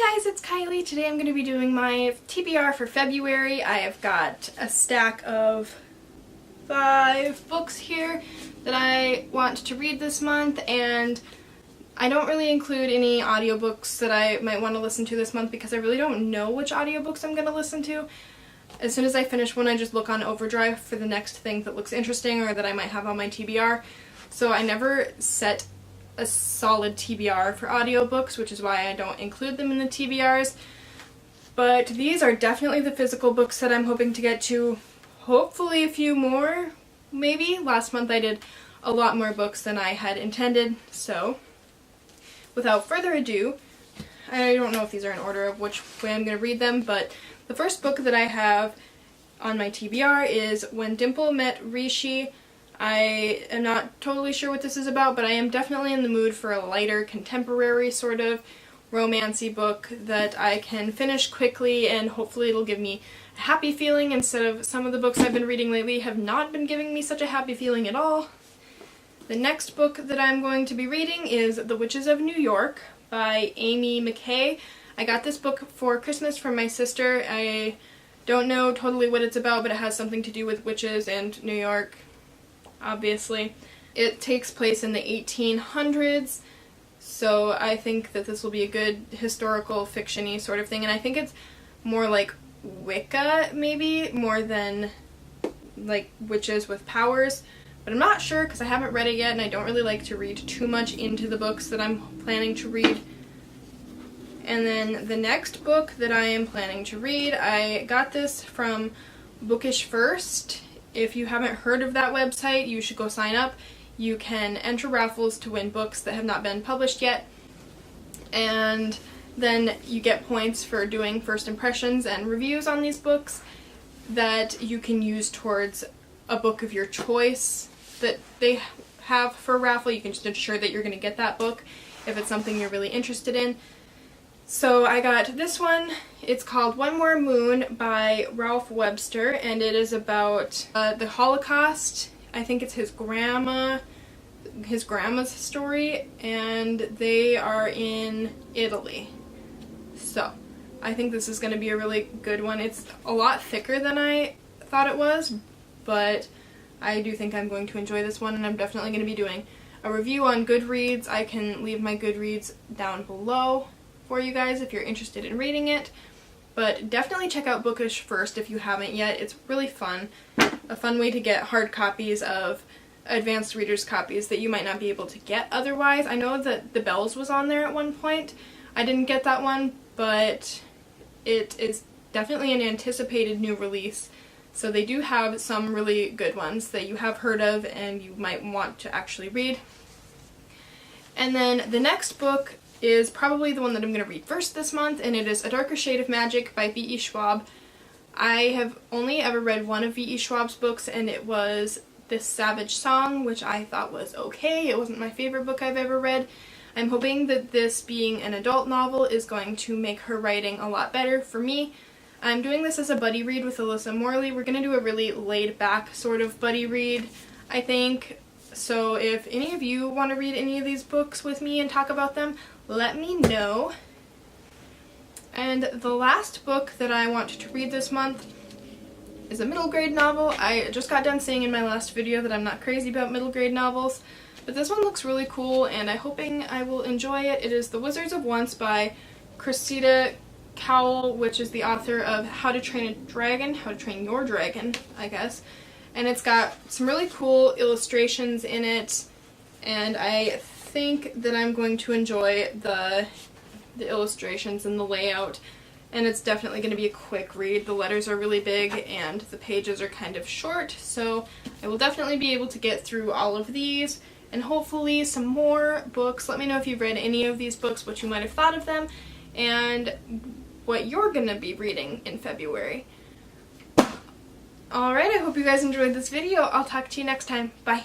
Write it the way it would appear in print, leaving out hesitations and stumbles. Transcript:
Hi guys, it's Kylie. Today I'm going to be doing my TBR for February. I have got a stack of 5 books here that I want to read this month, and I don't really include any audiobooks that I might want to listen to this month because I really don't know which audiobooks I'm going to listen to. As soon as I finish one, I just look on Overdrive for the next thing that looks interesting or that I might have on my TBR. So I never set a solid TBR for audiobooks, which is why I don't include them in the TBRs. But these are definitely the physical books that I'm hoping to get to. Hopefully a few more, maybe. Last month I did a lot more books than I had intended, so without further ado, I don't know if these are in order of which way I'm going to read them, but the first book that I have on my TBR is When Dimple Met Rishi. I am not totally sure what this is about, but I am definitely in the mood for a lighter, contemporary sort of romancy book that I can finish quickly, and hopefully it'll give me a happy feeling instead of some of the books I've been reading lately have not been giving me such a happy feeling at all. The next book that I'm going to be reading is The Witches of New York by Amy McKay. I got this book for Christmas from my sister. I don't know totally what it's about, but it has something to do with witches and New York. Obviously. It takes place in the 1800s, so I think that this will be a good historical fiction-y sort of thing, and I think it's more like Wicca, maybe, more than like witches with powers, but I'm not sure because I haven't read it yet, and I don't really like to read too much into the books that I'm planning to read. And then the next book that I am planning to read, I got this from Bookish first. If you haven't heard of that website, you should go sign up. You can enter raffles to win books that have not been published yet, and then you get points for doing first impressions and reviews on these books that you can use towards a book of your choice that they have for a raffle. You can just ensure that you're going to get that book if it's something you're really interested in. So I got this one. It's called One More Moon by Ralph Webster, and it is about the Holocaust. I think it's his grandma's story, and they are in Italy. So I think this is going to be a really good one. It's a lot thicker than I thought it was, but I do think I'm going to enjoy this one, and I'm definitely going to be doing a review on Goodreads. I can leave my Goodreads down below for you guys if you're interested in reading it, but definitely check out Bookish first if you haven't yet. It's really fun, a fun way to get hard copies of advanced readers copies that you might not be able to get otherwise. I know that The Bells was on there at one point. I didn't get that one, but it is definitely an anticipated new release, so they do have some really good ones that you have heard of and you might want to actually read. And then the next book is probably the one that I'm going to read first this month, and it is A Darker Shade of Magic by V.E. Schwab. I have only ever read one of V.E. Schwab's books, and it was This Savage Song, which I thought was okay. It wasn't my favorite book I've ever read. I'm hoping that this being an adult novel is going to make her writing a lot better for me. I'm doing this as a buddy read with Alyssa Morley. We're going to do a really laid-back sort of buddy read, I think. So if any of you want to read any of these books with me and talk about them, let me know. And the last book that I want to read this month is a middle grade novel. I just got done saying in my last video that I'm not crazy about middle grade novels, but this one looks really cool and I'm hoping I will enjoy it. It is The Wizards of Once by Cressida Cowell, which is the author of How to Train a Dragon, How to Train Your Dragon, I guess. And it's got some really cool illustrations in it, and I think that I'm going to enjoy the illustrations and the layout, and it's definitely going to be a quick read. The letters are really big and the pages are kind of short, so I will definitely be able to get through all of these and hopefully some more books. Let me know if you've read any of these books, what you might have thought of them, and what you're going to be reading in February. Alright, I hope you guys enjoyed this video. I'll talk to you next time. Bye.